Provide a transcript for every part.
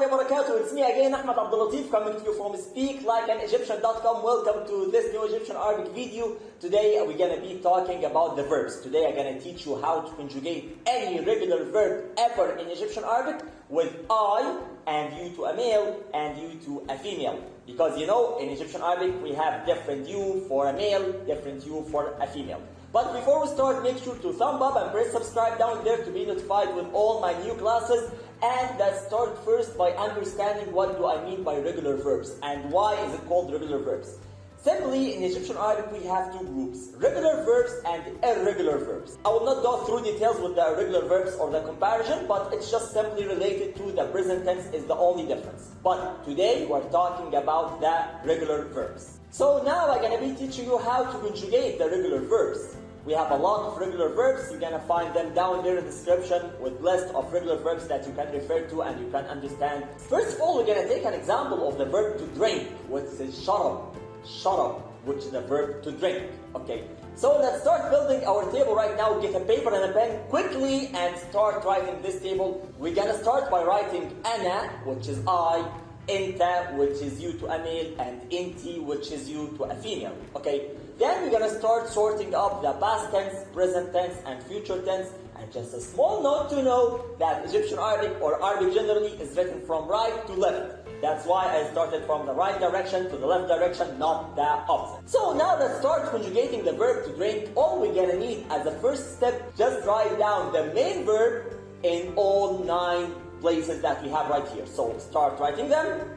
wabarakatuh. It's me again, Ahmed Abdulatif, coming to you from speaklikeanegyptian.com. Welcome to this new Egyptian Arabic video. Today we're going to be talking about the verbs. Today I'm going to teach you how to conjugate any regular verb ever in Egyptian Arabic with I and you to a male and you to a female. Because you know, in Egyptian Arabic we have different you for a male, different you for a female. But before we start, make sure to thumb up and press subscribe down there to be notified with all my new classes. And let's start first by understanding what do I mean by regular verbs and why is it called regular verbs. Simply, in Egyptian Arabic we have two groups, regular verbs and irregular verbs. I will not go through details with the irregular verbs or the comparison, but it's just simply related to the present tense is the only difference. But today we're talking about the regular verbs. So now I'm going to be teaching you how to conjugate the regular verbs. We have a lot of regular verbs. You're going to find them down there in the description with list of regular verbs that you can refer to and you can understand. First of all, we're going to take an example of the verb to drink, which is sharab, which is the verb to drink. Okay, so let's start building our table right now. Get a paper and a pen quickly and start writing this table. We're going to start by writing ana, which is I, inta, which is you to a male, and inti, which is you to a female. Okay, then we're going to start sorting up the past tense, present tense, and future tense. And just a small note to know that Egyptian Arabic or Arabic generally is written from right to left. That's why I started from the right direction to the left direction, not the opposite. So now let's start conjugating the verb to drink. All we're going to need as a first step, just write down the main verb in all 9 places that we have right here. So start writing them,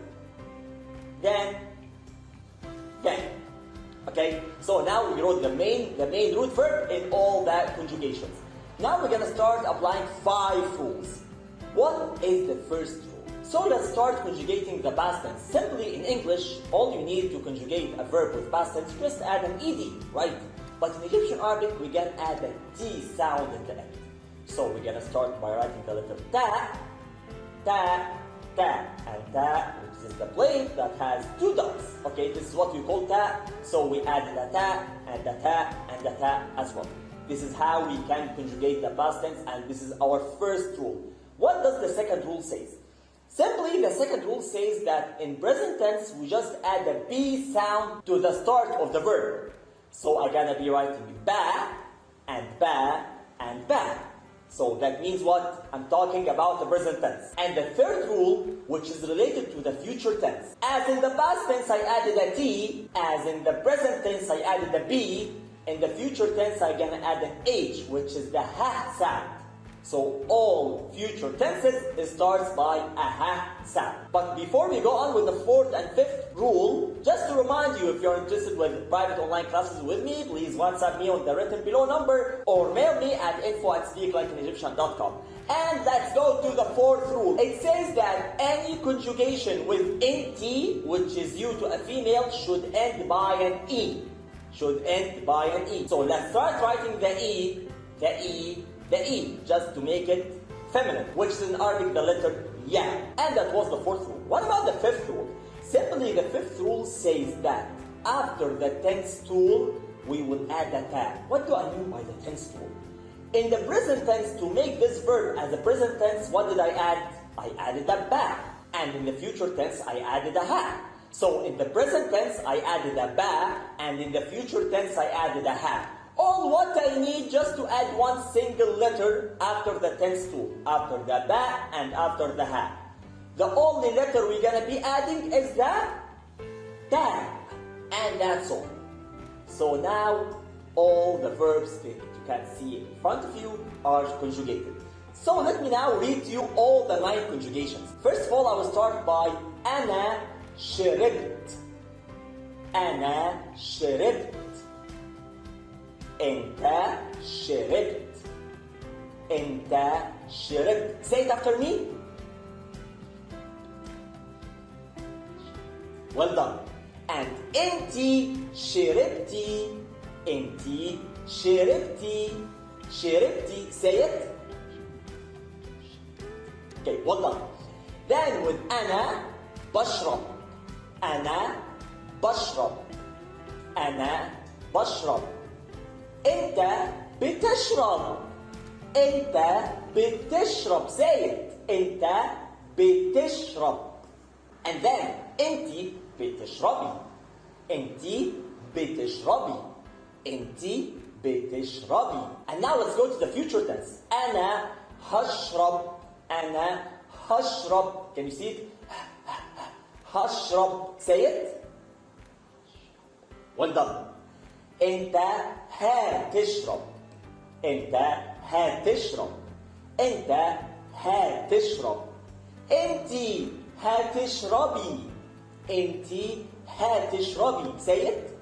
then. Okay, so now we wrote the main root verb in all the conjugations. Now we're going to start applying 5 rules. What is the first rule? So let's start conjugating the past tense. Simply in English, all you need to conjugate a verb with past tense, just add an ed, right? But in Egyptian Arabic, we can add a t sound in the end. So we're going to start by writing the letter ta, and ta, which is the plate that has 2 dots. Okay, this is what we call ta. So we added a ta, and the ta, and the ta as well. This is how we can conjugate the past tense, and this is our first rule. What does the second rule say? Simply, the second rule says that in present tense, we just add a b sound to the start of the verb. So I'm gonna be writing ba, and ba, and ba. So that means what? I'm talking about the present tense. And the third rule, which is related to the future tense. As in the past tense, I added a T. As in the present tense, I added a B. In the future tense, I'm going to add an H, which is the ha sound. So all future tenses, it starts by a ha sound. But before we go on with the 4th and 5th rule, just to remind you, if you're interested with private online classes with me, please WhatsApp me on the written below number or mail me at info@speaklikeanegyptian.com. And let's go to the 4th rule. It says that any conjugation with nt, which is you to a female, should end by an e. So let's start writing the E, just to make it feminine, which is in Arabic the letter ya. And that was the 4th rule. What about the 5th rule? Simply the 5th rule says that after the tense tool, we will add a ta. What do I mean by the tense tool? In the present tense, to make this verb as a present tense, what did I add? I added a ba. And in the future tense, I added a ha. So in the present tense, I added a ba. And in the future tense, I added a ha. All what I need just to add one single letter after the tense tool, after the ba and after the ha. The only letter we're going to be adding is the ta, and that's all. So now all the verbs that you can see in front of you are conjugated. So let me now read to you all the 9 conjugations. First of all, I will start by ana shribt, ana shribt. أنت شربت. أنت شربت. Say it after me. Well done. And أنتِ شربتِ. أنتِ شربتِ. شربتِ. Say it. Okay, well done. Then with أنا بشرب. أنا بشرب. أنا بشرب. أنت بتشرب. أنت بتشرب. Say it. أنت بتشرب. And then انتي بتشربي. انتي بتشربي. انتي بتشربي. And now let's go to the future tense. أنا هشرب. أنا هشرب. Can you see it? هشرب. Say it. Well done. أنت هتشرب. أنت هتشرب. أنت هتشرب. أنتي هتشربي. أنتي هتشربي. Say it.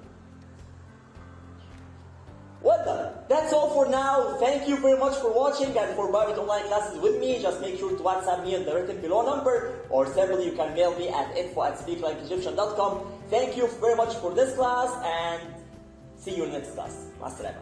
Well done. That's all for now. Thank you very much for watching and for private online classes with me. Just make sure to WhatsApp me on the written below number, or separately you can mail me at info@speaklikeegyptian.com. Thank you very much for this class and see you in the next class. مع السلامة.